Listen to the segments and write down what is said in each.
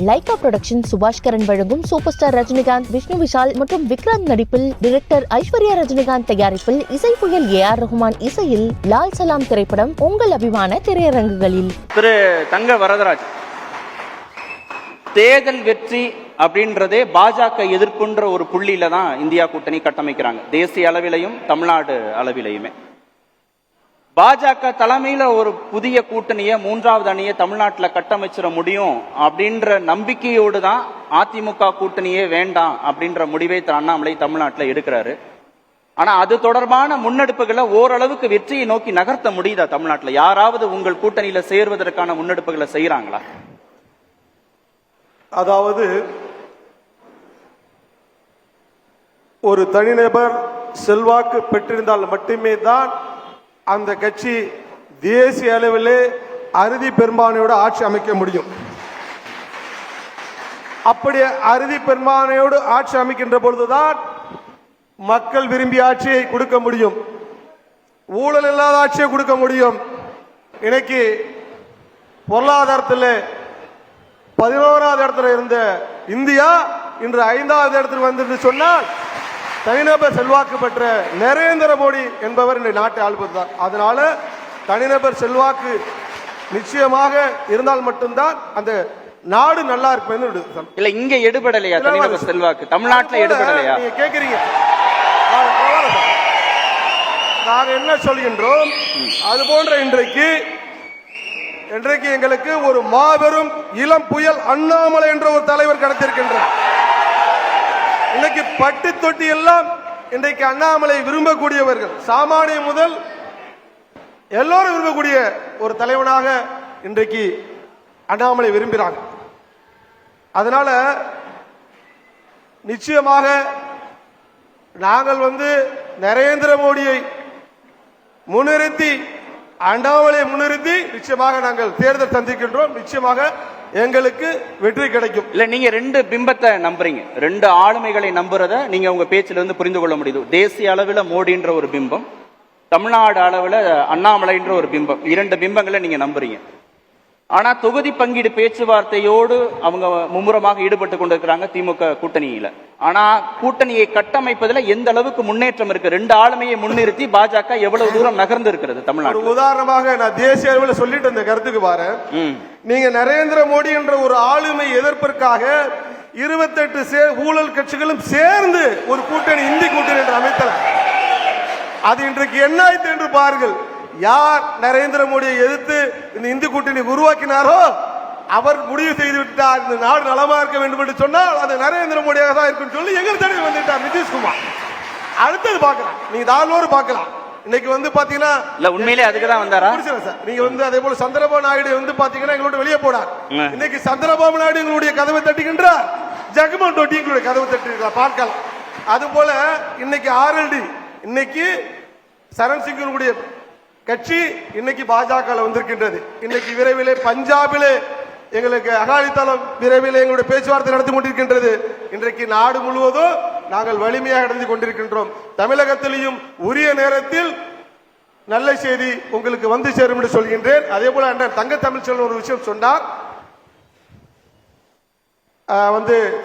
Lyca production Subaskaran வழங்கும் super star Rajinikanth, Vishnu Vishal மற்றும் விக்ராந்த் நடிப்பில், டைரக்டர் ஐஸ்வர்யா ரஜினிகாந்த் தயாரிப்பில், இசை புயல் AR ரஹ்மான் இசையில் லால் சலாம் திரைப்படம் உங்கள் அபிமான திரையரங்குகளில். திரு தங்க வரதராஜ், தேர்தல் வெற்றி அப்படின்றதே பாஜக எதிர்ப்புன்ற ஒரு புள்ளியில தான் இந்தியா கூட்டணி கட்டமைக்கிறாங்க, தேசிய அளவிலையும் தமிழ்நாடு அளவிலையுமே. பாஜக தலைமையில ஒரு புதிய கூட்டணியை, மூன்றாவது அணியை தமிழ்நாட்டில் கட்டமைச்சிட முடியும் அப்படின்ற நம்பிக்கையோடு தான் அதிமுக கூட்டணியே வேண்டாம் அப்படின்ற முடிவை அண்ணாமலை தமிழ்நாட்டில் எடுக்கிறாரு. ஆனா அது தொடர்பான முன்னெடுப்புகளை ஓரளவுக்கு வெற்றியை நோக்கி நகர்த்த முடியுதா தமிழ்நாட்டில்? யாராவது உங்கள் கூட்டணியில சேர்வதற்கான முன்னெடுப்புகளை செய்யறாங்களா? அதாவது ஒரு தனிநபர் செல்வாக்கு பெற்றிருந்தால் மட்டுமே தான் அந்த கட்சி தேசிய அளவிலே அறுதி பெரும்பான்மையோடு ஆட்சி அமைக்க முடியும். அப்படி அறுதி பெரும்பான்மையோடு ஆட்சி அமைக்கின்ற பொழுதுதான் மக்கள் விரும்பிய ஆட்சியை கொடுக்க முடியும், ஊழல் இல்லாத ஆட்சியை கொடுக்க முடியும். இன்னைக்கு பொருளாதாரத்தில் 11வது இடத்துல இருந்த இந்தியா இன்று 5வது இடத்துக்கு வந்து சொன்னால் தனிநபர் செல்வாக்கு பெற்ற நரேந்திர மோடி என்பவர் இந்த நாட்டை ஆள்வதுதான். அதனால தனிநபர் செல்வாக்கு நிச்சயமாக இருந்தால் மட்டும்தான் அந்த நாடு நல்லா இருக்கும். இல்ல இங்க எடுபடலையா தனிநபர் செல்வாக்கு? தமிழ்நாட்டில் எடுபடலையா? நீங்க கேக்குறீங்க, நாங்க என்ன சொல்கின்றோம்? அது போன்ற இன்றைக்கு எங்களுக்கு ஒரு மாபெரும் இளம் புயல் அண்ணாமலை என்ற ஒரு தலைவர் கிடைத்திருக்கின்றார். இன்னைக்கு பட்டு தொட்டி எல்லாம் இன்றைக்கு அண்ணாமலை விரும்பக்கூடியவர்கள், சாமானிய முதல் எல்லோரும் விரும்பக்கூடிய ஒரு தலைவனாக இன்றைக்கு அண்ணாமலை விரும்புகிறாங்க. அதனால நிச்சயமாக நாங்கள் நரேந்திர மோடியை முன்னிறுத்தி, அண்ணாமலையை முன்னிறுத்தி நிச்சயமாக நாங்கள் தேர்தல் சந்திக்கின்றோம். நிச்சயமாக எங்களுக்கு வெற்றி கிடைக்கும். இல்ல நீங்க ரெண்டு பிம்பத்தை நம்புறீங்க, ரெண்டு ஆளுமைகளை நம்புறத நீங்க உங்க பேச்சில இருந்து புரிந்து கொள்ள முடியுது. தேசிய அளவில் மோடின்ற ஒரு பிம்பம், தமிழ்நாடு அளவில் அண்ணாமலைன்ற ஒரு பிம்பம், இரண்டு பிம்பங்களை நீங்க நம்புறீங்க. ஆனா தொகுதி பங்கீடு பேச்சுவார்த்தையோடு அவங்க மும்முரமாக ஈடுபட்டு கொண்டிருக்கிறாங்க திமுக கூட்டணியில. ஆனா கூட்டணியை கட்டமைப்பதில் எந்த அளவுக்கு முன்னேற்றம் இருக்கு? ரெண்டு ஆளுமையை முன்னிறுத்தி பாஜக எவ்வளவு தூரம் நகர்ந்து இருக்கிறது தமிழ்நாடு? உதாரணமாக நான் தேசிய அளவில் சொல்லிட்டு அந்த கருத்துக்கு பாரு. நீங்க நரேந்திர மோடி என்ற ஒரு ஆளுமை எதிர்ப்பிற்காக 28 ஊழல் கட்சிகளும் சேர்ந்து ஒரு கூட்டணி, இந்தி கூட்டணி என்று அமைத்தனர். அது இன்றைக்கு என்ன ஆயிற்று என்று பாருங்கள். யார் நரேந்திர மோடியை எதிர்த்து இந்த இந்தி கூட்டணி உருவாக்கினாரோ அவர் முடிவு செய்து விட்டார், இந்த நாடு நலமா இருக்க வேண்டும் என்று சொன்னால் அது நரேந்திர மோடியாக தான் இருக்கும் சொல்லி எங்கள் தடவை வந்துட்டார் நிதிஷ்குமார். அடுத்தது பார்க்கலாம், நீங்க தாழ்வோடு பார்க்கலாம். இன்னைக்கு பாத்தீங்கன்னா உண்மையிலே அதுக்கு தான் வந்தாரா சார்? நீங்க அதே போல சந்திரபாபு நாயுடு பாத்தீங்கன்னா எங்களோட வெளியே போனார். இன்னைக்கு சந்திரபாபு நாயுடு எங்களுடைய கதவை தட்டுகின்றார், ஜெகன்மோகன் ரெட்டி எங்களுடைய கதவை தட்டுகிறார், பார்க்கலாம். அது போல இன்னைக்கு RLD, இன்னைக்கு சரண் சிங்குடைய கட்சி இன்னைக்கு பாஜக வந்திருக்கின்றது. இன்னைக்கு விரைவிலே பஞ்சாபிலே எங்களுக்கு அகாலிதளம் விரைவில் எங்களுடைய பேச்சுவார்த்தை நடத்தி கொண்டிருக்கின்றது. இன்றைக்கு நாடு முழுவதும் நாங்கள் வலிமையாக நடந்து கொண்டிருக்கின்றோம். தமிழகத்திலையும் உரிய நேரத்தில் நல்ல செய்தி உங்களுக்கு வந்து சேரும் என்று சொல்கின்றேன். அதே போல அண்ணன் தங்க தமிழ்ச்செல்வன் ஒரு விஷயம் சொன்னார்.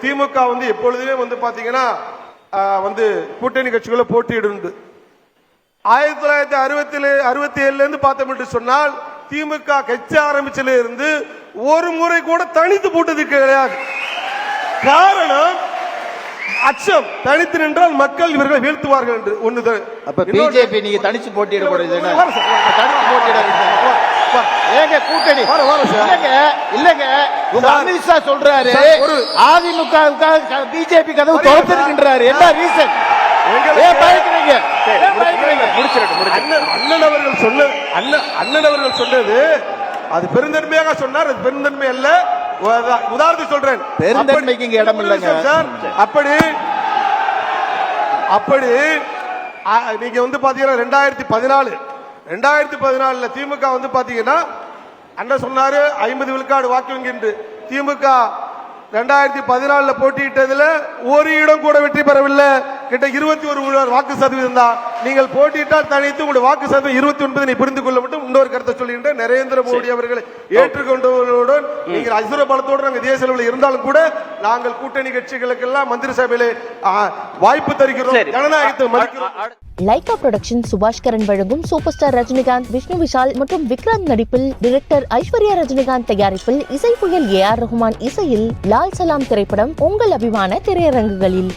திமுக எப்பொழுதுமே பாத்தீங்கன்னா கூட்டணி கட்சிகளை போட்டியிடும். 1967 பார்த்தோம் என்று சொன்னால் திமுக கட்சி ஆரம்பிச்சில இருந்து ஒரு முறை கூட தனித்து போட்டது கிடையாது. காரணம் அச்சம். தனித்து நின்றால் மக்கள் இவர்களை வீழ்த்துவார்கள் என்று ஒன்று. அப்ப பிஜேபி நீங்க தனிச்சு போட்டியிடக்கூடாது, கூட்டணி இல்லங்க. அமித்ஷா சொல்றாரு அதிமுக பிஜேபி கதவு திறந்திருக்கின்றாரு. என்ன ரீசன்? அண்ணன் அவர்கள் சொன்னது அது பெருந்தன்மையாக சொன்னார். அது பெருந்தன்மை அல்ல. உதாரணத்துக்கு சொல்றேன், பெருந்தன்மைக்கு இங்க இடம் இல்லைங்க சார். அப்படி நீங்க பாத்தீங்கன்னா 2014 திமுக பாத்தீங்கன்னா அண்ணன் சொன்னாரு 50 விழுக்காடு வாக்கு வங்கி என்று. திமுக 2014 போட்டியிட்டதுல ஒரு இடம் கூட வெற்றி பெறவில்லை. கிட்ட 21 வாக்கு சதவீதம் தான். நீங்கள் போட்டியிட்டால் தனித்து உங்களுடைய வாக்கு சதவீதம் 29 புரிந்து கொள்ள மட்டும் இன்னொரு கருத்தை சொல்லுகின்ற நரேந்திர மோடி அவர்களை ஏற்றுக்கொண்டவர்களுடன் நீங்கள் அசுர பலத்தோடு நாங்கள் தேசிய அளவில் இருந்தாலும் கூட நாங்கள் கூட்டணி கட்சிகளுக்கெல்லாம் மந்திரி சபையிலே வாய்ப்பு தருகிறோம், ஜனநாயகத்தை மதிக்கிறோம். லைகா புரொடக்ஷன் சுபாஷ்கரன் வழங்கும் சூப்பர் ஸ்டார் ரஜினிகாந்த், விஷ்ணு விஷால் மற்றும் விக்ராந்த் நடிப்பில் டிரெக்டர் ஐஸ்வர்யா ரஜினிகாந்த் தயாரிப்பில் இசை புயல் AR ரஹ்மான் இசையில் லால் சலாம் திரைப்படம் உங்கள் அபிமான திரையரங்குகளில்.